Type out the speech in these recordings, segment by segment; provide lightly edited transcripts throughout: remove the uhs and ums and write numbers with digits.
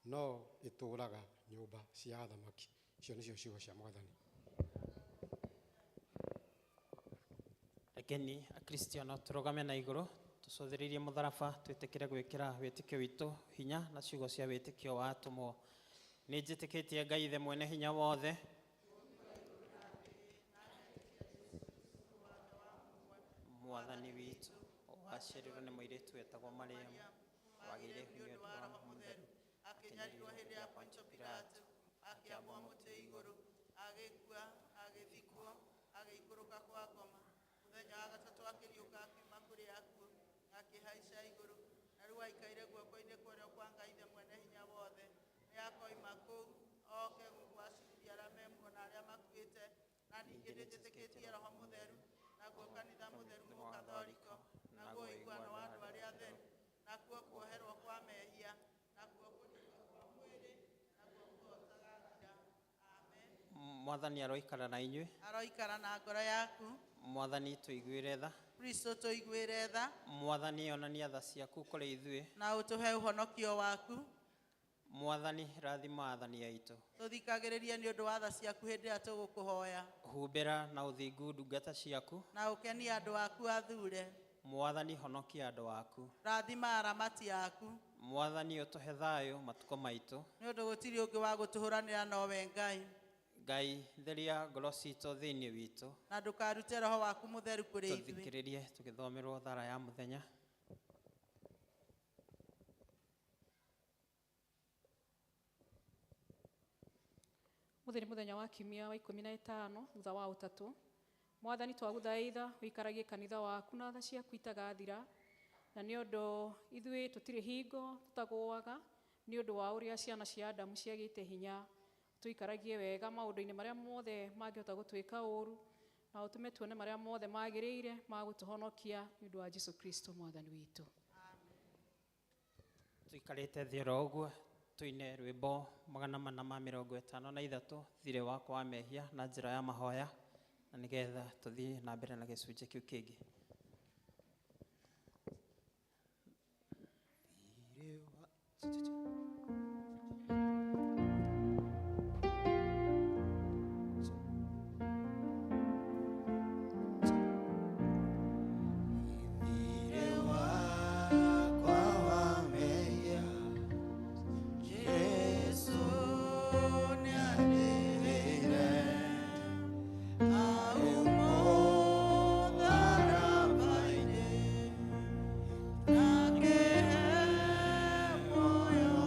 no itũraga nyũmba cia athamaki. Icio nĩcio ciugo cia Mwathani. Rekeni akristiano tũrũgame na igũrũ tũcũthĩrĩrie mũtharaba twĩtĩkĩre gwĩkĩra wĩtĩkio witũ hinya na ciugo cia wĩtĩkio wa atũmwo. Nĩ njĩtĩkĩtie Ngai Ithe mwene hinya wothe, Mwathani witũ wacĩrĩirwo nĩ mũirĩtu wetagwo Mariamu, wagĩire hinya nĩ ũndũ wa Roho Mũtheru, akĩnyarirwo hĩndĩ ya Poncio Pilato, akĩambwo mũtĩ igũrũ, agĩkua, agĩthikwo, agĩikũrũka kwa ngoma. Mũthenya wa gatatũ akĩriũka akiuma kũrĩ akuũ, akĩhaica igũrũ, na rĩu aikaire guoko-inĩ kwa ũrĩo kwa Ngai Ithe mwene hinya wothe. Nĩ akoima kũu oke gũgwacĩrĩria arĩa me muoyo na arĩa makuĩte, na ningĩ nĩnjĩtĩkĩtie Roho Mũtheru, naguo kanitha mũtheru mũkathoriko, naguo ũiguano wa andũ arĩa atheru, nakuo kuoherwo kwa mehia, nakuo kũniinwo kwa mwĩrĩ, naguo kũhotaga thira. Amen. Mwathani aroikara na inyuĩ. Aroikara na ngoro yaku. Mwathani tũiguĩre tha. Kristo tũiguĩre tha. Mwathani onania tha ciaku kũrĩ ithuĩ, na ũtũhe ũhonokio waku. Mwathani rathima athani aitũ. Tũthikagĩrĩrie nĩ ũndũ wa tha ciaku hĩndĩ ĩrĩa tũgũkũhoya. Humbĩra na ũthingu ndungata ciaku, na ũkenie andũ aku athure. Mwathani honokia andũ aku. Rathima aramati aku. Mwathani ũtũhe thayũ matukũ maitũ, nĩ ũndũ gũtirĩ ũngĩ wa gũtũhũranĩra nowe Ngai. Ngai theria ngoro citũ thĩinĩ witũ, na ndũkarute Roho waku Mũtheru kũrĩ ithuĩ. Tũthikĩrĩrie tũgĩthomerwo thara ya mũthenya. Mũthenya mũthenya wa kiumia wa 15 thutha wa ũtatũ, Mwathani twagũthaitha ũikaragie kanitha waku na tha ciaku itagathira, na nĩ ũndũ ithuĩ tũtirĩ hingo tũtagũaga nĩ ũndũ wa ũrĩa ciana cia Adamu ciagĩte hinya, tũikaragie wega maũndũ-inĩ marĩa mothe mangĩhota gũtwĩka ũru, na ũtũme tuone marĩa mothe magĩrĩire ma gũtũhonokia nĩ ũndũ wa Jesũ Kristo Mwathani witũ. Tũikarĩte thĩ oro ũguo tuine rwĩmbo 453 thirĩ wakwa wa mehia na njĩra ya mahoya, na nĩgetha tũthiĩ na mbere na gĩcunjĩ kĩu kĩngĩ. Moyo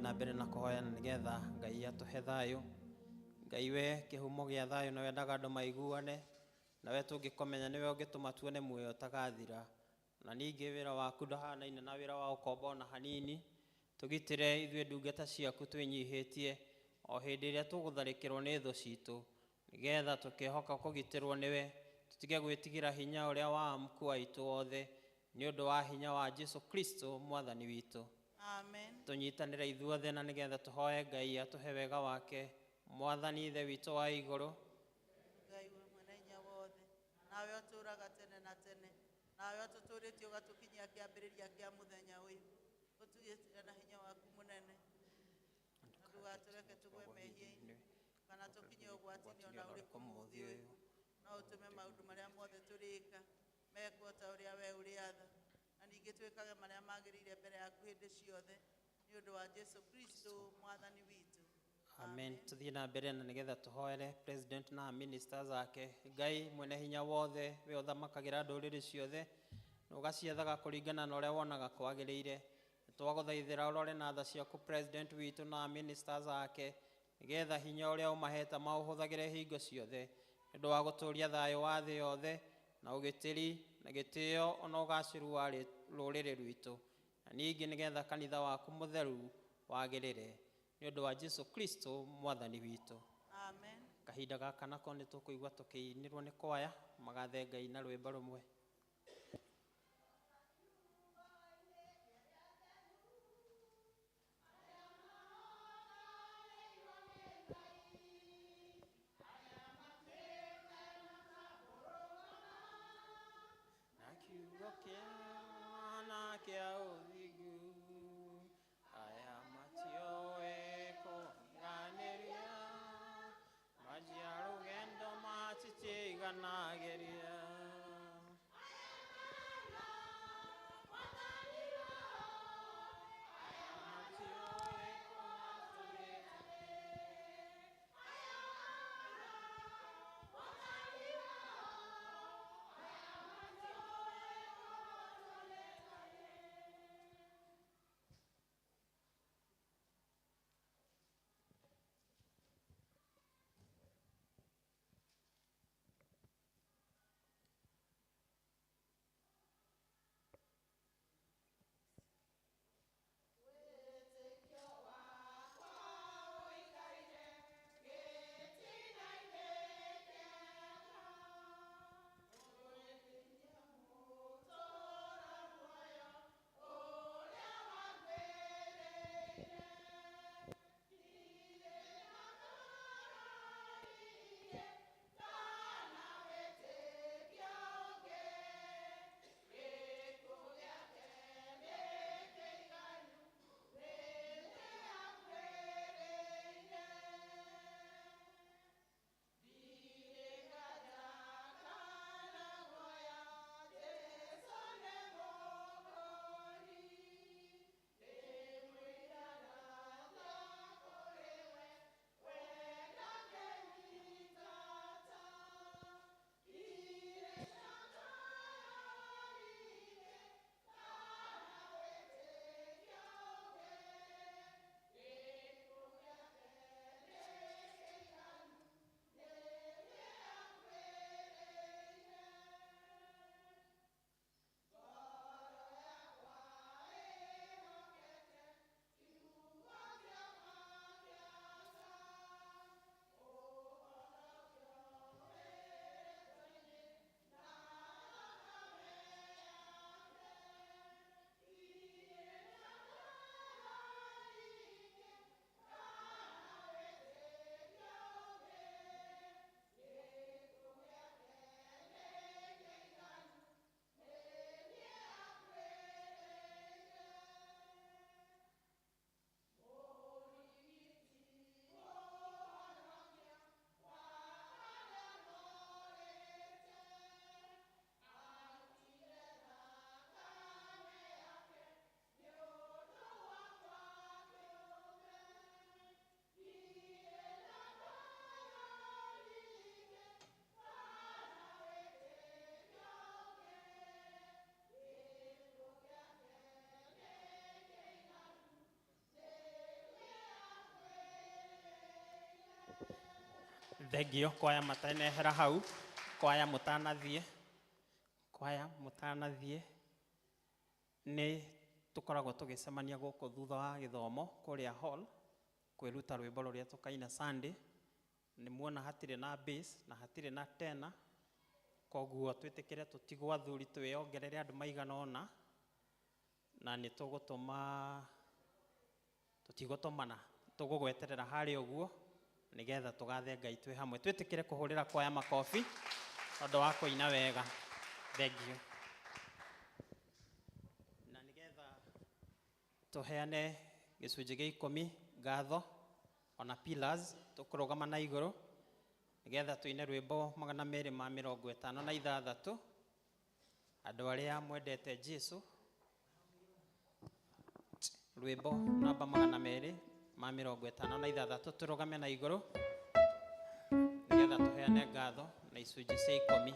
na mbere na kuhoya na nigetha Ngai atuhe thayo. Ngai we kihumo gĩa thayo na wendaga andũ maiguane, nawe tũngĩkomenya nĩwe ũngĩtũma tuone muoyo ũtagathira. Na ningĩ wĩra waku ndũhanaine na wĩra wa ũkombo na hanini. Tũgitĩre ithuĩ ndungata ciaku twĩnyihĩtie o hĩndĩ ĩrĩa tũgũtharĩkĩrwo nĩ thũ citũ, nigetha tũkĩhoka kũgitĩrwo nĩwe, tũtige gwĩtigĩra hinya ũrĩa wa muku witũ wothe, nĩ ũndũ wa hinya wa Jesu Kristo mwathani witũ. Amen. Tũnyitanĩre ithuothe na nigetha tũhoe Ngai atũhe wega wake, mwathani ithe witũ wa igũrũ. Ngai we mwene hinya wothe, nawe ũtũũraga tene na tene, nawe ũtũtũrĩtie ũgatũkinyia kĩambĩrĩria kĩa mũthenya ũyũ, ũtugĩtire na hinya waku mũnene, na ndũgatũreke tũgwe mehia-inĩ kana tũkinye ũgwati-inĩ ona ũrĩkũ mũthĩ ũyũ, no ũtũme maũndũ marĩa mothe tũrĩka mekwo ta ũrĩa we ũrĩatha, na ningĩ twĩkage marĩa magĩrĩire mbere yaku hĩndĩ ciothe, nĩ ũndũ wa Jesu Kristo mwathani witũ. Amen. Tuthiĩ na mbere na nigetha tũhoere president na ministers ake. Ngai mwene hinya wothe, we ũthamakagĩra ndũrĩrĩ ciothe na ũgaciethaga kũringana na ũrĩa wonaga kwagĩrĩire. Twagũthaithĩra ũrore na tha ciaku president witũ na ministers ake, nigetha hinya ũrĩa ũmahete maũhũthagĩre hingo ciothe, nĩ ũndũ wa gũtũũria thayũ wa thĩ yothe na ũgitĩri na gĩtĩo ona ũgacĩru wa rũrĩrĩ rwitũ, na ningĩ nigetha kanitha waku mũtheru wagĩrĩre, nĩ ũndũ wa Jesu Kristo mwathani witũ. Amen. Kahinda gaka nako nĩ tũkũigua tũkĩinĩrwo nĩ kwaya magathe Ngai na rwĩmbo rũmwe. Thengio kwaya matanehera hau. Kwaya mutanathiĩ nĩ tukoragwo tugicemania gũkũ thutha wa gĩthomo kũrĩa hall kwĩruta rwĩmbo rũrĩa tukaina Sunday. Nĩ muona hatirĩ na bass na hatirĩ na tenor, koguo twĩtĩkĩre tũtigwa thuri twĩongerere andũ maigana ũna na nĩ tũtigũtũmana, tũgũgweterera harĩa ũguo nĩgetha tũgathe Ngai twĩ hamwe. Twĩtĩkĩre kũhũrĩra kwaya makobi tondũ wa kũina wega. Thengio. Na nĩgetha tũheane gĩcunjĩ gĩa 10 ngatho ona pillars tũkũrũgama na igũrũ nĩgetha tuine rwĩmbo 256 andũ arĩa mwendete Jesũ, rwĩmbo namba 256 tũrũgame na igũrũ nĩgetha tũheane ngatho na icunjĩ cia 10.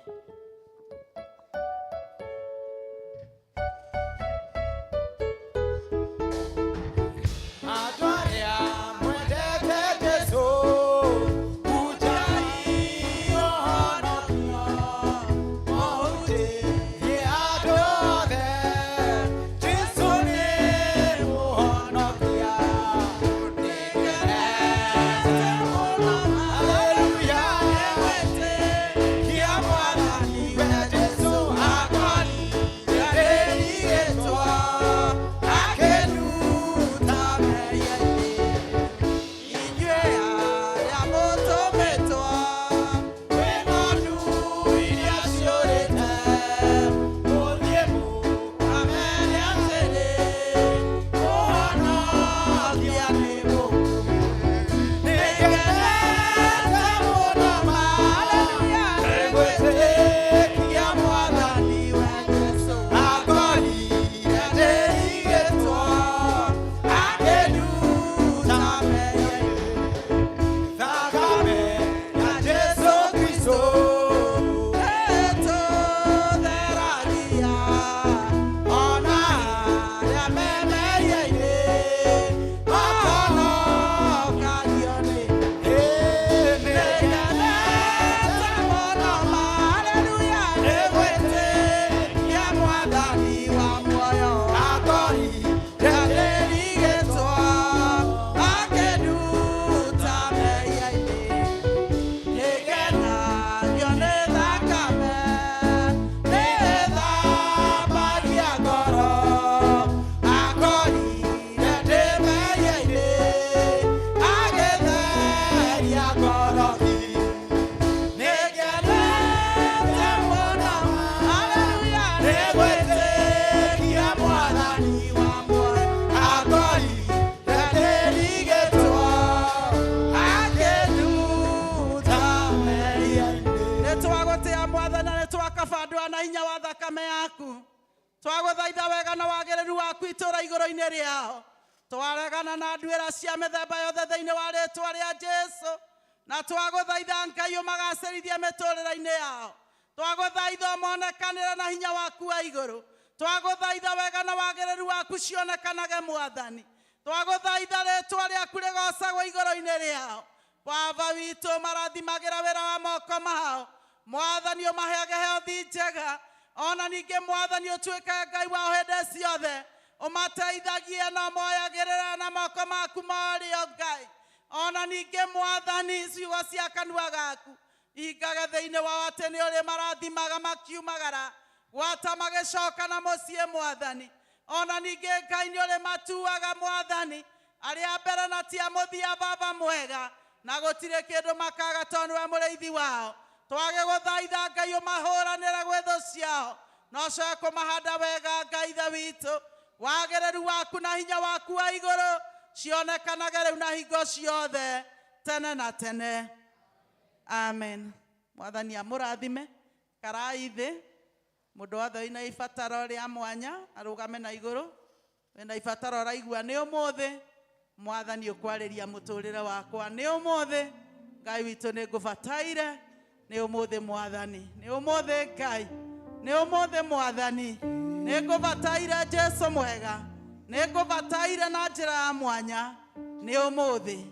Twaguthaitha wega na wagĩrĩru waku itũra igũrũ-inĩ rĩao. Twaregana na nduĩra cia mĩthemba yothe thĩinĩ wa rĩĩtwa rĩa Jesũ. Na twaguthaitha Ngai ũmagacĩrithie mĩtũrĩre-inĩ yao. Twaguthaitha monekanĩre na hinya waku wa igũrũ. Twaguthaitha wega na wagĩrĩru waku cionekanage Mwathani. Twaguthaitha rĩĩtwa rĩaku rĩgocagwo igũrũ-inĩ rĩao. Baba witũ marathimagĩra wĩra wa moko mao. Mwathani ũmaheage health njega. Ona ningĩ Mwathani ũtuĩke Ngai wao hĩndĩ ciothe. Ũmateithagie na ũmoyagĩrĩra na moko maku marĩ o Ngai. Ona ningĩ Mwathani ciugo cia kanua gaku ingage thĩinĩ wao atĩ nĩ ũrĩ marathimaga makiumagara gwata magĩcoka na mũciĩ Mwathani. Ona ningĩ Ngai nĩ ũrĩ matuaga Mwathani arĩa mbere na tia mũthia Baba mwega na gũtirĩ kĩndũ makaga tondũ nĩwe mũrĩithi wao. Twage gũthaitha Ngai ũmahũranĩre gwĩ thũ ciao na ũcoke kũmahanda wega Ngai ithe witũ. Wagĩrĩru waku na hinya waku wa igũrũ cionekanage rĩu na hingo ciothe tene na tene. Amen. Mwathani amũrathime. Karai thĩ. Mũndũ wothe wĩna ibataro rĩa mwanya arũgame na igũrũ. Wĩna ibataro ũraigua nĩ ũmũthĩ Mwathani ũkwarĩria mũtũrĩre wakwa. Nĩ ũmũthĩ Ngai witũ nĩ ngũbataire. Nĩ ũmũthĩ Mwathani. Nĩ ũmũthĩ Ngai. Nĩ ũmũthĩ Mwathani. Nĩ ngũbataire Jesũ mwega. Nĩ ngũbataire na njĩra ya mwanya. Nĩ ũmũthĩ.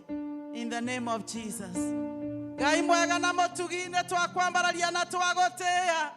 In the name of Jesus. Ngai mwega na mũtugi-inĩ twakwambararia na twagũtĩĩa.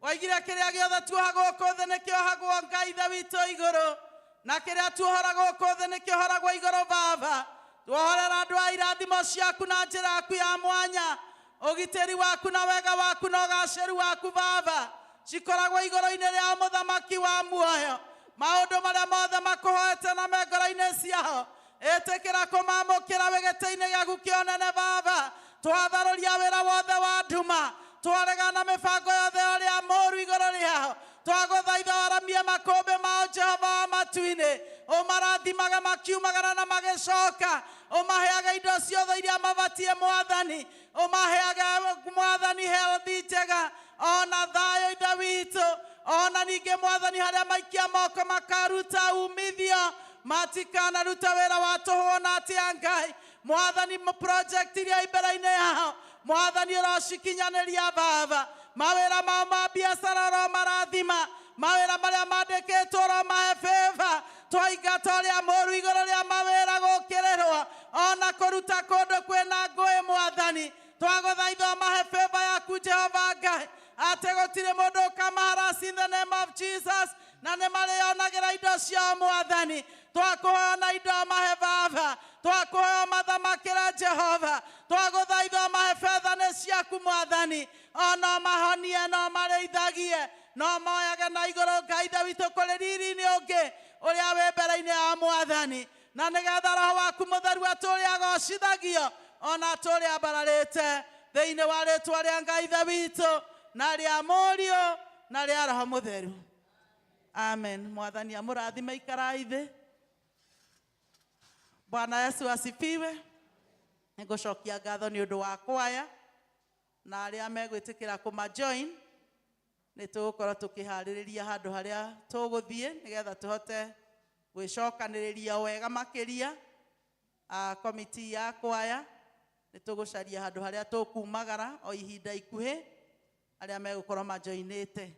Waigire kĩrĩa gĩothe tuoha gũkũ thĩ nĩkĩohagwo Ngai ithe witũ igũrũ, na kĩrĩa tuohora gũkũ thĩ nĩkĩohoragwo igũrũ Baba. Tuohorera andũ a irathimo ciaku na njĩra yaku ya mwanya, ũgitĩri waku na wega waku na ũgacĩru waku Baba cikoragwo igũrũ-inĩ rĩa mũthamaki wa muoyo. Maũndũ marĩa mothe makũhoete na me ngoro-inĩ ciao ĩtĩkĩra kũmamũkĩra wĩgĩtĩ-inĩ gĩaku kĩonene Baba. Twatharũria wĩra wothe wa nduma, twaregana mĩbango yothe ĩrĩa mũũru igũrũ rĩao. Twagũthaitha waramie makũmbĩ mao Jehova wa matu-inĩ, ũmarathimage makiumagara na magĩcoka, ũmaheage indo ciothe iria mabatie Mwathani, ũmaheage Mwathani healthi njega ona thayũ ithe witũ. Ona ningĩ Mwathani harĩa maikia moko makaruta umithio, matikanaruta wĩra wa tũhũ na atĩa Ngai. Mwathani project iria mbere-inĩ yao Mwathani ũrocikinyanĩria Baba. Mawĩra mao ma biacara ro marathima, mawĩra marĩa mandĩkĩtwo ro mahe favor. Twaingata ũrĩa mũũru igũrũ rĩa mawĩra gũkĩrĩrwo ona kũruta kũndũ kwĩna ngũĩ Mwathani. Twagũthaitha mahe favor yaku Jehova Ngai, atĩ gũtirĩ mũndũ ũkamaharaci in the name of Jesus, na nĩ marĩonagĩra indo ciao Mwathani. Twakũhoya na indo mahe Baba, twakũhoya mathamakĩra Jehova. Twagũthaitha mahe fedha nĩ ciaku Mwathani, ona mahonie no marĩithagie no moyage na igũrũ Ngai ithe witũ kũrĩ riri-inĩ ũngĩ ũrĩa wĩ mbere-inĩ ya Mwathani, na nĩgetha Roho waku mũtheru atũũre agocithagio ona atũũre ambararĩte thĩinĩ wa rĩĩtwa rĩa Ngai ithe witũ na rĩa Mũriũ na rĩa Roho mũtheru. Amen. Mwathani amũrathime, ikarai thĩ. Bwana Yesu asifiwe. Nĩngũcokia ngatho nĩ ũndũ wa kwaya na arĩa megwĩtĩkĩra kũmajoin. Nĩtũgũkorwo tũkĩharĩrĩria handũ harĩa tũgũthiĩ nĩgetha tũhote gwĩcokanĩrĩria wega makĩria. Komiti ya kwaya nĩtũgũcaria handũ harĩa tũkumagara o ihinda ikuhĩ arĩa megũkorwo majoinĩte.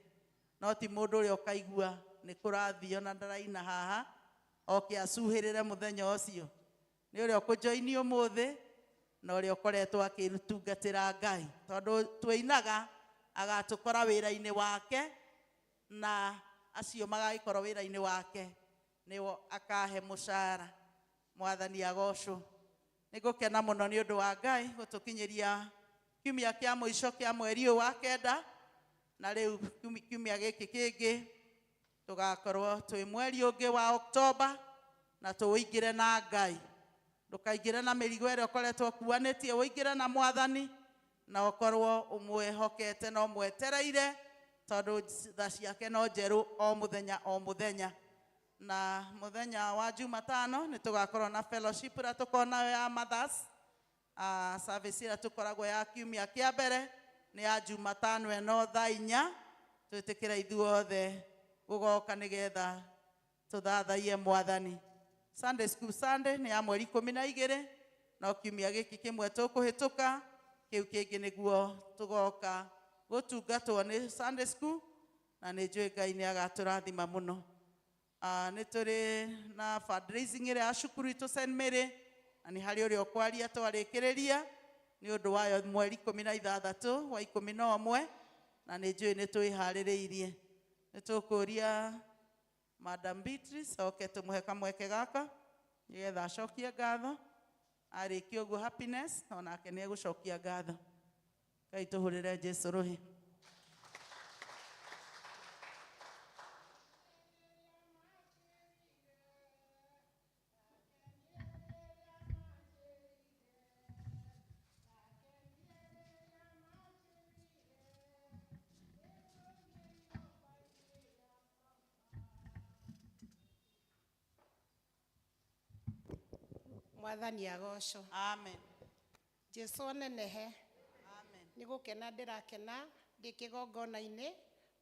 No ti mũndũ ũrĩa ũkaigua nĩ kũrathio na ndaraina haha oke acuhĩrĩre mũthenya ũcio. Nĩ ũrĩa ũkũjoini ũmũthĩ na ũrĩa ũkoretwo akĩtungatĩra Ngai, tondũ twĩinaga agatũkora wĩra-inĩ wake, na acio magagĩkorwo wĩra-inĩ wake nĩo akahe mũcara. Mwathani agocwo. Nĩngũkena mũno nĩ ũndũ wa Ngai gũtũkinyĩria kiumia kĩa mũico kĩa mweri ũyũ wa kenda, na rĩu kiumia gĩkĩ kĩngĩ tũgakorwo twĩ mweri ũngĩ wa Oktoba na tũwĩingĩre na Ngai. Ndũkaingĩre na mĩrigo ĩrĩa ũkoretwo ũkuanĩtie, wĩingĩre na Mwathani na ũkorwo ũmwĩhokete na ũmwetereire, tondũ tha ciake no njerũ o mũthenya o mũthenya. Na mũthenya wa Jumatano nĩtũgakorwo na fellowship ĩrĩa tũkorwo nayo ya mothers. Service ĩrĩa tũkoragwo ya kiumia kĩa mbere nĩ ya Jumatano ĩno thaa 4. Twĩtĩkĩra ithuothe gũgoka nĩgetha tũthathaie Mwathani. Sunday school Sunday nĩ ya mweri 12, no kiumia gĩkĩ kĩmwe tũkũhĩtũka, kĩu kĩngĩ nĩguo tũgoka gũtungatwo nĩ Sunday school, na nĩ njũĩ Ngai nĩ agatũrathima mũno. Nĩ tũrĩ na fundraising ĩrĩa ya cukuru itũ St. Mary, na nĩ harĩ ũrĩa ũkwaria twarĩkĩrĩria nĩ ũndũ wayo mweri 16 wa 11, na nĩ njũĩ nĩ twĩharĩrĩirie. Nĩ tũkũria Madam Beatrice oke tũmũhe kamweke gaka nĩgetha acokie ngatho. Arĩkia ũguo Happiness onake nĩ egũcokia ngatho. Ngai tũhũrĩre Jesũ rũhĩ. Mwathani agocwo. Amen. Jesu nenehe. Amen. Nĩgũkena ndĩrakena ndĩ kĩgongona-inĩ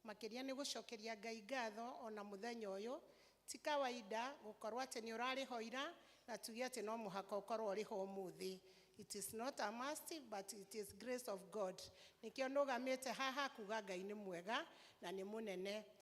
makĩria nĩ gũcokeria Ngai ngatho ona mũthenya ũyũ. Ti kawaida gũkorwo atĩ nĩ ũrarĩho ira na tuge atĩ no mũhaka ũkorwo ũrĩho ũmũthĩ. It is not a must, but it is grace of God. Nĩkĩo nũgamĩte haha kuga Ngai nĩ mwega na nĩ mũnene.